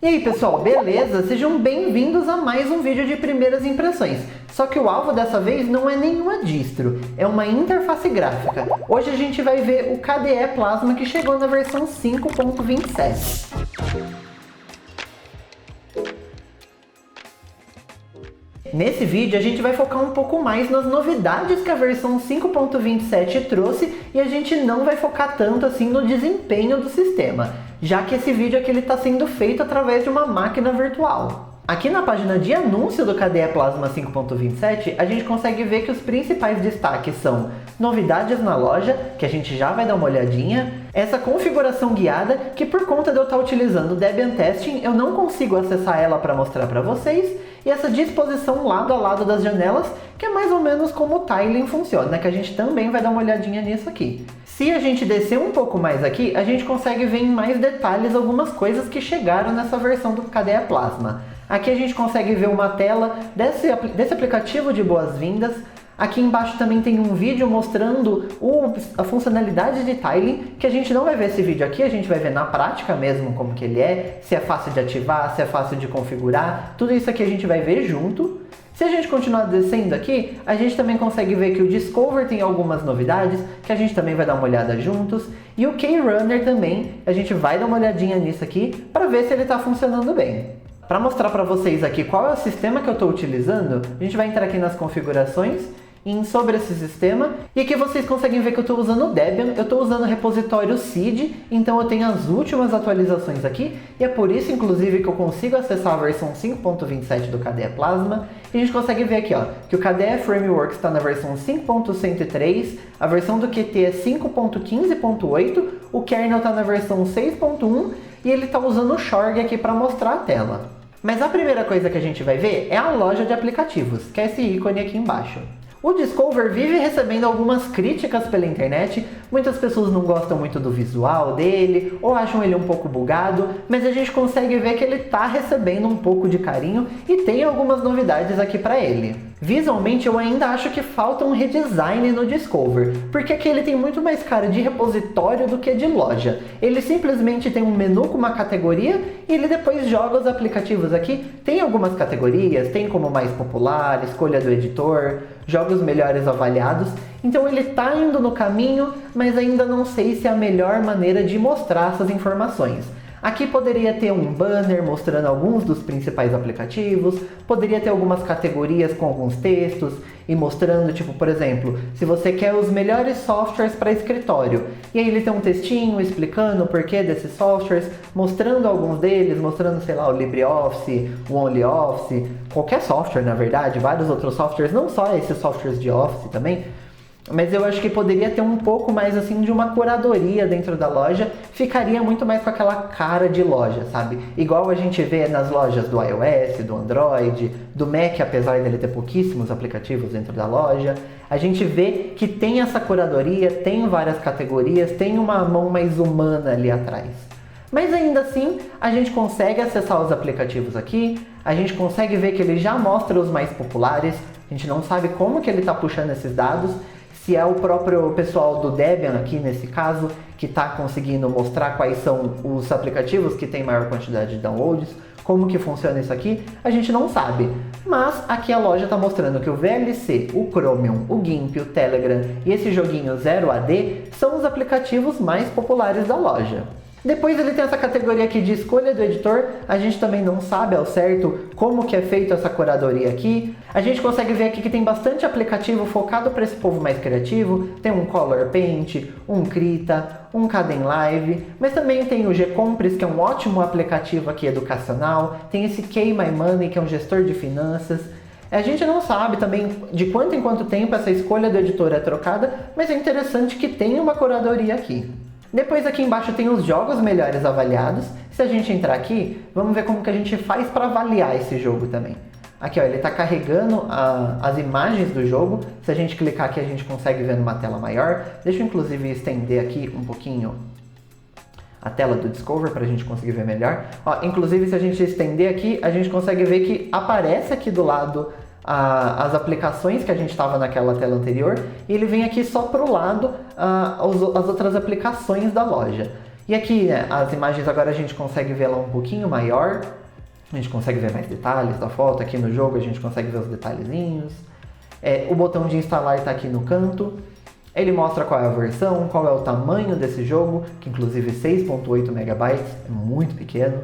E aí pessoal, beleza? Sejam bem-vindos a mais um vídeo de primeiras impressões. Só que o alvo dessa vez não é nenhuma distro, é uma interface gráfica. Hoje a gente vai ver o KDE Plasma que chegou na versão 5.27. Nesse vídeo a gente vai focar um pouco mais nas novidades que a versão 5.27 trouxe e a gente não vai focar tanto assim no desempenho do sistema, já que esse vídeo aqui está sendo feito através de uma máquina virtual. Aqui na página de anúncio do KDE Plasma 5.27, a gente consegue ver que os principais destaques são novidades na loja, que a gente já vai dar uma olhadinha, essa configuração guiada, que por conta de eu estar utilizando o Debian Testing, eu não consigo acessar ela para mostrar para vocês, e essa disposição lado a lado das janelas, que é mais ou menos como o tiling funciona, que a gente também vai dar uma olhadinha nisso aqui. Se a gente descer um pouco mais aqui, a gente consegue ver em mais detalhes algumas coisas que chegaram nessa versão do KDE Plasma. Aqui a gente consegue ver uma tela desse aplicativo de boas-vindas. Aqui embaixo também tem um vídeo mostrando a funcionalidade de tiling, que a gente não vai ver esse vídeo aqui, a gente vai ver na prática mesmo como que ele é, se é fácil de ativar, se é fácil de configurar, tudo isso aqui a gente vai ver junto. Se a gente continuar descendo aqui, a gente também consegue ver que o Discover tem algumas novidades, que a gente também vai dar uma olhada juntos, e o KRunner também, a gente vai dar uma olhadinha nisso aqui, para ver se ele está funcionando bem. Para mostrar para vocês aqui qual é o sistema que eu estou utilizando, a gente vai entrar aqui nas configurações, em sobre esse sistema, e aqui vocês conseguem ver que eu estou usando o Debian, eu estou usando o repositório seed, então eu tenho as últimas atualizações aqui, e é por isso inclusive que eu consigo acessar a versão 5.27 do KDE Plasma, e a gente consegue ver aqui ó, que o KDE Framework está na versão 5.103, a versão do Qt é 5.15.8, o kernel está na versão 6.1, e ele está usando o Shorg aqui para mostrar a tela. Mas a primeira coisa que a gente vai ver é a loja de aplicativos, que é esse ícone aqui embaixo. O Discover vive recebendo algumas críticas pela internet, muitas pessoas não gostam muito do visual dele, ou acham ele um pouco bugado, mas a gente consegue ver que ele está recebendo um pouco de carinho e tem algumas novidades aqui para ele. Visualmente eu ainda acho que falta um redesign no Discover, porque aqui ele tem muito mais cara de repositório do que de loja. Ele simplesmente tem um menu com uma categoria e ele depois joga os aplicativos aqui. Tem algumas categorias, tem como mais popular, escolha do editor, jogos melhores avaliados. Então ele está indo no caminho, mas ainda não sei se é a melhor maneira de mostrar essas informações. Aqui poderia ter um banner mostrando alguns dos principais aplicativos, poderia ter algumas categorias com alguns textos e mostrando, tipo, por exemplo, se você quer os melhores softwares para escritório. E aí ele tem um textinho explicando o porquê desses softwares, mostrando alguns deles, mostrando, sei lá, o LibreOffice, o OnlyOffice, qualquer software na verdade, vários outros softwares, não só esses softwares de Office também. Mas eu acho que poderia ter um pouco mais assim de uma curadoria dentro da loja, ficaria muito mais com aquela cara de loja, sabe? Igual a gente vê nas lojas do iOS, do Android, do Mac, apesar dele ter pouquíssimos aplicativos dentro da loja. A gente vê que tem essa curadoria, tem várias categorias, tem uma mão mais humana ali atrás. Mas ainda assim, a gente consegue acessar os aplicativos aqui, a gente consegue ver que ele já mostra os mais populares, a gente não sabe como que ele está puxando esses dados, se é o próprio pessoal do Debian aqui nesse caso, que está conseguindo mostrar quais são os aplicativos que tem maior quantidade de downloads, como que funciona isso aqui, a gente não sabe. Mas aqui a loja está mostrando que o VLC, o Chromium, o GIMP, o Telegram e esse joguinho 0AD são os aplicativos mais populares da loja. Depois ele tem essa categoria aqui de escolha do editor, a gente também não sabe ao certo como que é feito essa curadoria aqui. A gente consegue ver aqui que tem bastante aplicativo focado para esse povo mais criativo, tem um Color Paint, um Krita, um Kdenlive, mas também tem o Gcompris, que é um ótimo aplicativo aqui educacional, tem esse KMyMoney, que é um gestor de finanças. A gente não sabe também de quanto em quanto tempo essa escolha do editor é trocada, mas é interessante que tem uma curadoria aqui. Depois aqui embaixo tem os jogos melhores avaliados. Se a gente entrar aqui, vamos ver como que a gente faz para avaliar esse jogo também. Aqui ó, ele está carregando as imagens do jogo. Se a gente clicar aqui a gente consegue ver numa tela maior. Deixa eu inclusive estender aqui um pouquinho a tela do Discover para a gente conseguir ver melhor. Ó, inclusive se a gente estender aqui, a gente consegue ver que aparece aqui do lado as aplicações que a gente estava naquela tela anterior, e ele vem aqui só para o lado as outras aplicações da loja. E aqui, né, as imagens agora a gente consegue ver ela um pouquinho maior, a gente consegue ver mais detalhes da foto. Aqui no jogo a gente consegue ver os detalhezinhos. O botão de instalar está aqui no canto. Ele mostra qual é a versão, qual é o tamanho desse jogo, que inclusive 6.8 MB, é muito pequeno.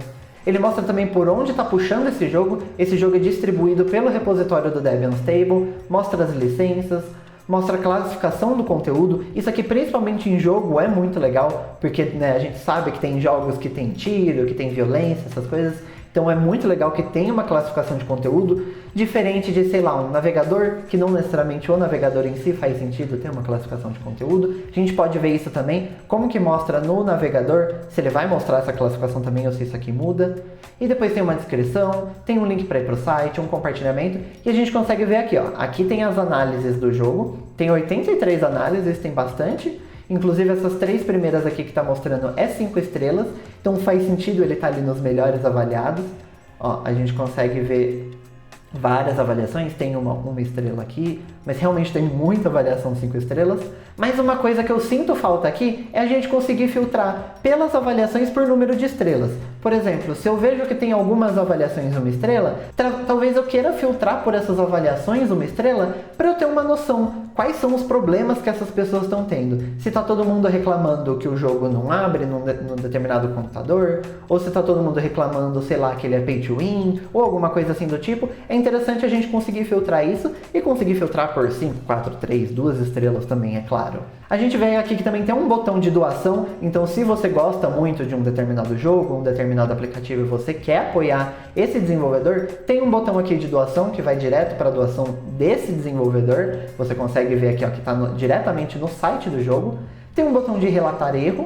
Ele mostra também por onde está puxando esse jogo é distribuído pelo repositório do Debian Stable, mostra as licenças, mostra a classificação do conteúdo. Isso aqui, principalmente em jogo, é muito legal, porque né, a gente sabe que tem jogos que tem tiro, que tem violência, essas coisas. Então é muito legal que tenha uma classificação de conteúdo, diferente de, sei lá, um navegador, que não necessariamente o navegador em si faz sentido ter uma classificação de conteúdo. A gente pode ver isso também, como que mostra no navegador, se ele vai mostrar essa classificação também ou se isso aqui muda. E depois tem uma descrição, tem um link para ir para o site, um compartilhamento, e a gente consegue ver aqui, ó. Aqui tem as análises do jogo, tem 83 análises, tem bastante. Inclusive essas 3 primeiras aqui que está mostrando é 5 estrelas, então faz sentido ele estar ali nos melhores avaliados. Ó, a gente consegue ver várias avaliações, tem uma estrela aqui, mas realmente tem muita avaliação 5 estrelas. Mas uma coisa que eu sinto falta aqui é a gente conseguir filtrar pelas avaliações por número de estrelas. Por exemplo, se eu vejo que tem algumas avaliações 1 estrela, talvez eu queira filtrar por essas avaliações 1 estrela para eu ter uma noção quais são os problemas que essas pessoas estão tendo. Se está todo mundo reclamando que o jogo não abre num determinado computador, ou se está todo mundo reclamando, sei lá, que ele é pay to win, ou alguma coisa assim do tipo, é interessante a gente conseguir filtrar isso e conseguir filtrar por 5, 4, 3, 2 estrelas também, é claro. A gente vê aqui que também tem um botão de doação, então se você gosta muito de um determinado jogo, um determinado aplicativo e você quer apoiar esse desenvolvedor, tem um botão aqui de doação que vai direto para a doação desse desenvolvedor. Você consegue ver aqui ó, que está diretamente no site do jogo. Tem um botão de relatar erro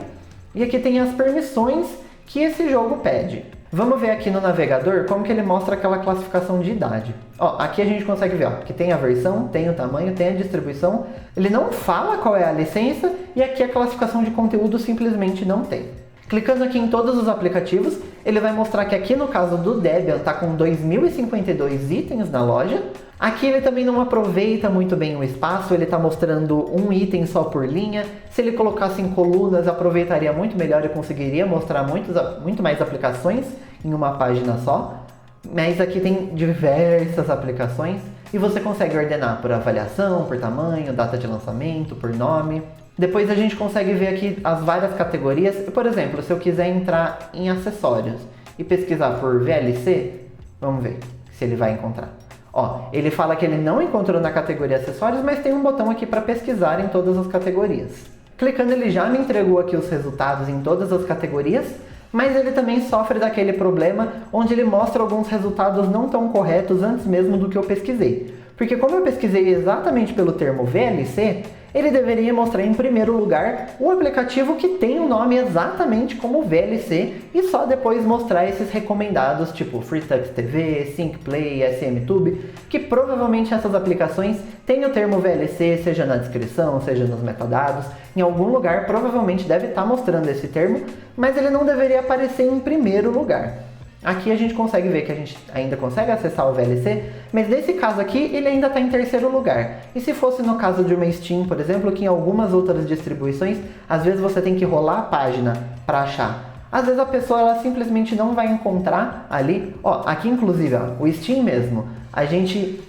e aqui tem as permissões que esse jogo pede. Vamos ver aqui no navegador como que ele mostra aquela classificação de idade. Ó, aqui a gente consegue ver ó, que tem a versão, tem o tamanho, tem a distribuição. Ele não fala qual é a licença e aqui a classificação de conteúdo simplesmente não tem. Clicando aqui em todos os aplicativos, ele vai mostrar que aqui no caso do Debian está com 2052 itens na loja. Aqui ele também não aproveita muito bem o espaço, ele está mostrando um item só por linha. Se ele colocasse em colunas, aproveitaria muito melhor e conseguiria mostrar muito mais aplicações em uma página só. Mas aqui tem diversas aplicações e você consegue ordenar por avaliação, por tamanho, data de lançamento, por nome. Depois a gente consegue ver aqui as várias categorias. Por exemplo, se eu quiser entrar em acessórios e pesquisar por VLC, vamos ver se ele vai encontrar. Ó, ele fala que ele não encontrou na categoria acessórios, mas tem um botão aqui para pesquisar em todas as categorias. Clicando, ele já me entregou aqui os resultados em todas as categorias, mas ele também sofre daquele problema onde ele mostra alguns resultados não tão corretos antes mesmo do que eu pesquisei. Porque como eu pesquisei exatamente pelo termo VLC, ele deveria mostrar em primeiro lugar o aplicativo que tem o nome exatamente como VLC e só depois mostrar esses recomendados tipo FreeTux TV, SyncPlay, SMTube, que provavelmente essas aplicações têm o termo VLC, seja na descrição, seja nos metadados. Em algum lugar provavelmente deve estar mostrando esse termo, mas ele não deveria aparecer em primeiro lugar. Aqui a gente consegue ver que a gente ainda consegue acessar o VLC, mas nesse caso aqui ele ainda está em terceiro lugar. E se fosse no caso de uma Steam, por exemplo, que em algumas outras distribuições, às vezes você tem que rolar a página para achar. Às vezes a pessoa ela simplesmente não vai encontrar ali. Ó, aqui inclusive, ó, o Steam mesmo, a gente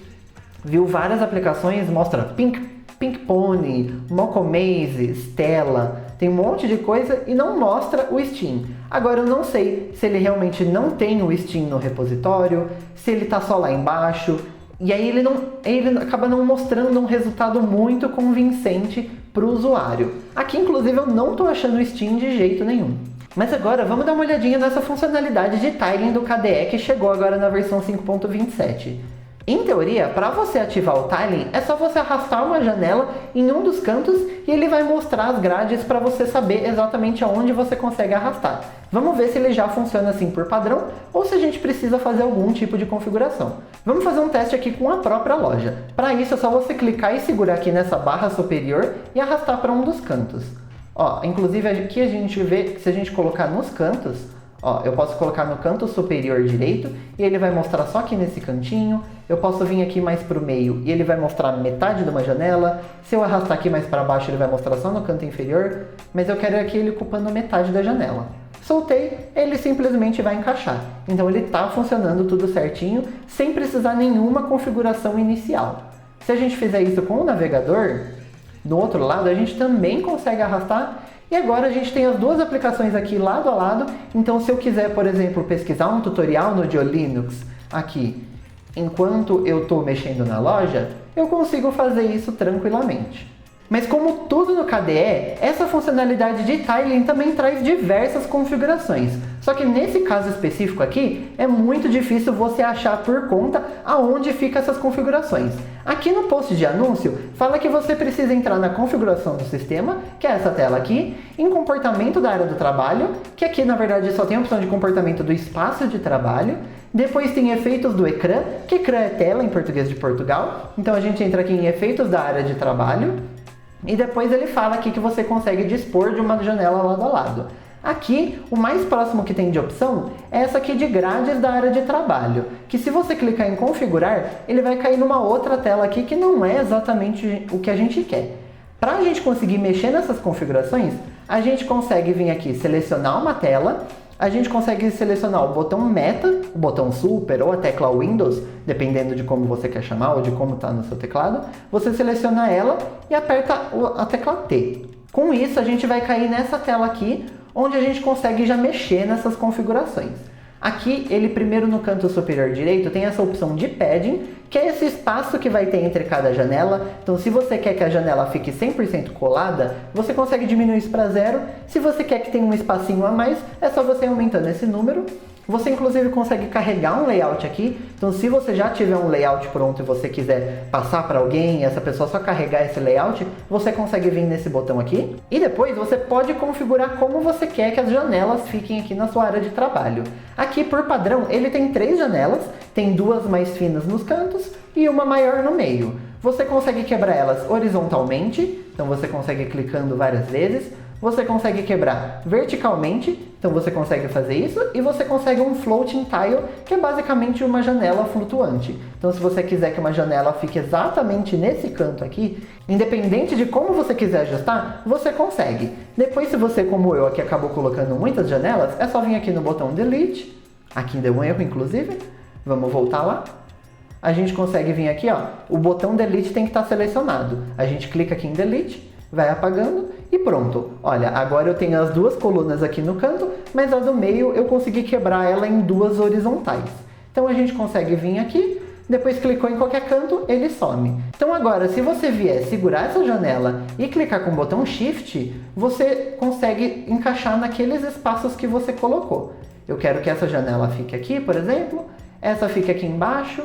viu várias aplicações, mostra Pink Pony, Mocomaze, Stella, tem um monte de coisa e não mostra o Steam. Agora eu não sei se ele realmente não tem o Steam no repositório, se ele está só lá embaixo, e aí ele acaba não mostrando um resultado muito convincente para o usuário. Aqui inclusive eu não estou achando o Steam de jeito nenhum. Mas agora vamos dar uma olhadinha nessa funcionalidade de tiling do KDE que chegou agora na versão 5.27. Em teoria, para você ativar o tiling, é só você arrastar uma janela em um dos cantos e ele vai mostrar as grades para você saber exatamente aonde você consegue arrastar. Vamos ver se ele já funciona assim por padrão ou se a gente precisa fazer algum tipo de configuração. Vamos fazer um teste aqui com a própria loja. Para isso é só você clicar e segurar aqui nessa barra superior e arrastar para um dos cantos. Ó, inclusive aqui a gente vê que se a gente colocar nos cantos, Ó, eu posso colocar no canto superior direito e ele vai mostrar só aqui nesse cantinho. Eu posso vir aqui mais para o meio e ele vai mostrar metade de uma janela. Se eu arrastar aqui mais para baixo, ele vai mostrar só no canto inferior. Mas eu quero aqui ele ocupando metade da janela. Soltei, ele simplesmente vai encaixar. Então ele está funcionando tudo certinho, sem precisar nenhuma configuração inicial. Se a gente fizer isso com o navegador, do outro lado a gente também consegue arrastar. E agora a gente tem as duas aplicações aqui lado a lado. Então se eu quiser, por exemplo, pesquisar um tutorial no Linux aqui, enquanto eu estou mexendo na loja, eu consigo fazer isso tranquilamente. Mas como tudo no KDE, essa funcionalidade de tiling também traz diversas configurações. Só que nesse caso específico aqui, é muito difícil você achar por conta aonde ficam essas configurações. Aqui no post de anúncio, fala que você precisa entrar na configuração do sistema, que é essa tela aqui, em comportamento da área do trabalho, que aqui na verdade só tem a opção de comportamento do espaço de trabalho. Depois tem efeitos do ecrã, que ecrã é tela em português de Portugal. Então a gente entra aqui em efeitos da área de trabalho. E depois ele fala aqui que você consegue dispor de uma janela lado a lado. Aqui, o mais próximo que tem de opção é essa aqui de grades da área de trabalho, que se você clicar em configurar, ele vai cair numa outra tela aqui que não é exatamente o que a gente quer. Para a gente conseguir mexer nessas configurações, a gente consegue vir aqui selecionar uma tela, a gente consegue selecionar o botão Meta, o botão Super ou a tecla Windows, dependendo de como você quer chamar ou de como está no seu teclado. Você seleciona ela e aperta a tecla T. Com isso, a gente vai cair nessa tela aqui, onde a gente consegue já mexer nessas configurações. Aqui, ele primeiro no canto superior direito tem essa opção de padding, que é esse espaço que vai ter entre cada janela. Então, se você quer que a janela fique 100% colada, você consegue diminuir isso para 0. Se você quer que tenha um espacinho a mais, é só você aumentando esse número. Você inclusive consegue carregar um layout aqui, então se você já tiver um layout pronto e você quiser passar para alguém e essa pessoa só carregar esse layout, você consegue vir nesse botão aqui. E depois você pode configurar como você quer que as janelas fiquem aqui na sua área de trabalho. Aqui por padrão ele tem 3 janelas, tem 2 mais finas nos cantos e uma maior no meio. Você consegue quebrar elas horizontalmente, então você consegue clicando várias vezes. Você consegue quebrar verticalmente, então você consegue fazer isso, e você consegue um floating tile, que é basicamente uma janela flutuante. Então se você quiser que uma janela fique exatamente nesse canto aqui, independente de como você quiser ajustar, você consegue. Depois, se você, como eu, aqui acabou colocando muitas janelas, é só vir aqui no botão Delete, aqui deu um erro inclusive, vamos voltar lá. A gente consegue vir aqui, ó, o botão Delete tem que estar selecionado. A gente clica aqui em Delete, vai apagando e pronto. Olha, agora eu tenho as 2 colunas aqui no canto, mas a do meio eu consegui quebrar ela em 2 horizontais. Então a gente consegue vir aqui, depois clicou em qualquer canto, ele some. Então agora, se você vier segurar essa janela e clicar com o botão Shift, você consegue encaixar naqueles espaços que você colocou. Eu quero que essa janela fique aqui, por exemplo, essa fique aqui embaixo,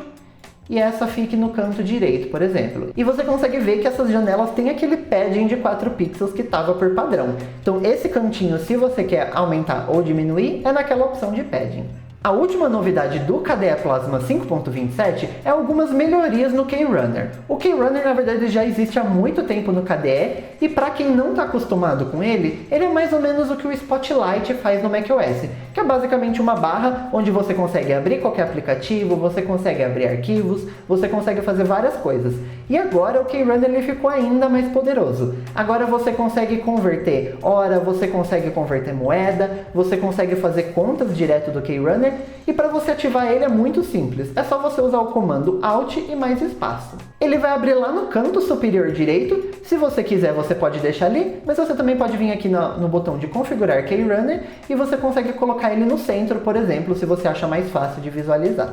e essa fique no canto direito, por exemplo. E você consegue ver que essas janelas têm aquele padding de 4 pixels que estava por padrão. Então esse cantinho, se você quer aumentar ou diminuir, é naquela opção de padding. A última novidade do KDE Plasma 5.27 é algumas melhorias no KeyRunner. O KeyRunner, na verdade, já existe há muito tempo no KDE, e para quem não está acostumado com ele, ele é mais ou menos o que o Spotlight faz no macOS, que é basicamente uma barra onde você consegue abrir qualquer aplicativo, você consegue abrir arquivos, você consegue fazer várias coisas. E agora o KeyRunner ele ficou ainda mais poderoso. Agora você consegue converter hora, você consegue converter moeda, você consegue fazer contas direto do KeyRunner, e para você ativar ele é muito simples. É só você usar o comando Alt e mais espaço. Ele vai abrir lá no canto superior direito. Se você quiser, você pode deixar ali, mas você também pode vir aqui no botão de configurar KeyRunner e você consegue colocar ele no centro, por exemplo, se você acha mais fácil de visualizar.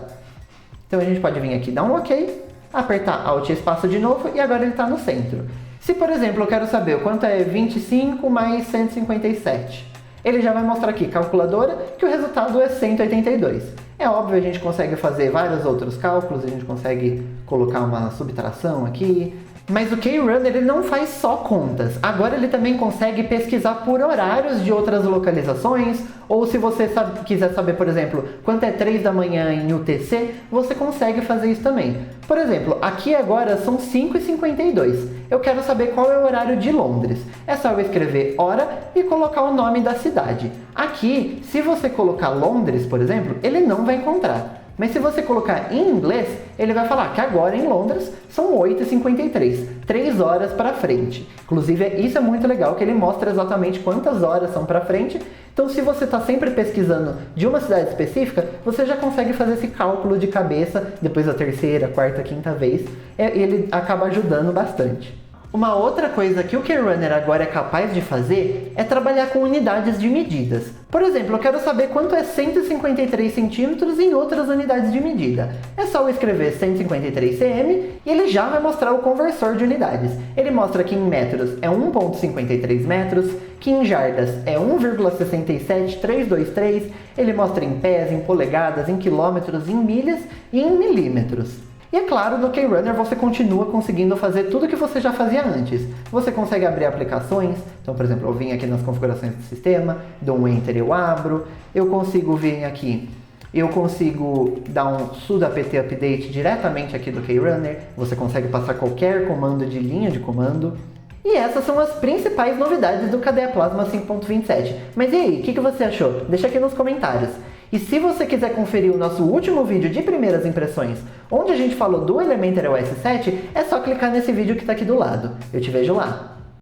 Então a gente pode vir aqui, dar um OK, apertar Alt e espaço de novo e agora ele está no centro. Se, por exemplo, eu quero saber quanto é 25 mais 157, ele já vai mostrar aqui, calculadora, que o resultado é 182. É óbvio, a gente consegue fazer vários outros cálculos, a gente consegue colocar uma subtração aqui, Mas o KRunner ele não faz só contas. Agora ele também consegue pesquisar por horários de outras localizações, ou se você quiser saber, por exemplo, quanto é 3 da manhã em UTC, você consegue fazer isso também. Por exemplo, aqui agora são 5h52. Eu quero saber qual é o horário de Londres. É só eu escrever hora e colocar o nome da cidade. Aqui, se você colocar Londres, por exemplo, ele não vai encontrar. Mas se você colocar em inglês, ele vai falar que agora em Londres são 8h53, 3 horas para frente. Inclusive, isso é muito legal, que ele mostra exatamente quantas horas são para frente. Então, se você está sempre pesquisando de uma cidade específica, você já consegue fazer esse cálculo de cabeça, depois da terceira, quarta, quinta vez. Ele acaba ajudando bastante. Uma outra coisa que o KRunner agora é capaz de fazer é trabalhar com unidades de medidas. Por exemplo, eu quero saber quanto é 153 centímetros em outras unidades de medida. É só eu escrever 153 cm e ele já vai mostrar o conversor de unidades. Ele mostra que em metros é 1,53 metros, que em jardas é 1,67323, ele mostra em pés, em polegadas, em quilômetros, em milhas e em milímetros. E é claro, no KRunner você continua conseguindo fazer tudo que você já fazia antes. Você consegue abrir aplicações, então por exemplo, eu vim aqui nas configurações do sistema, dou um Enter e eu abro. Eu consigo vir aqui, eu consigo dar um sudo apt update diretamente aqui do KRunner. Você consegue passar qualquer comando de linha de comando. E essas são as principais novidades do KDE Plasma 5.27. Mas e aí, o que você achou? Deixa aqui nos comentários. E se você quiser conferir o nosso último vídeo de primeiras impressões, onde a gente falou do Elementary OS 7, é só clicar nesse vídeo que está aqui do lado. Eu te vejo lá!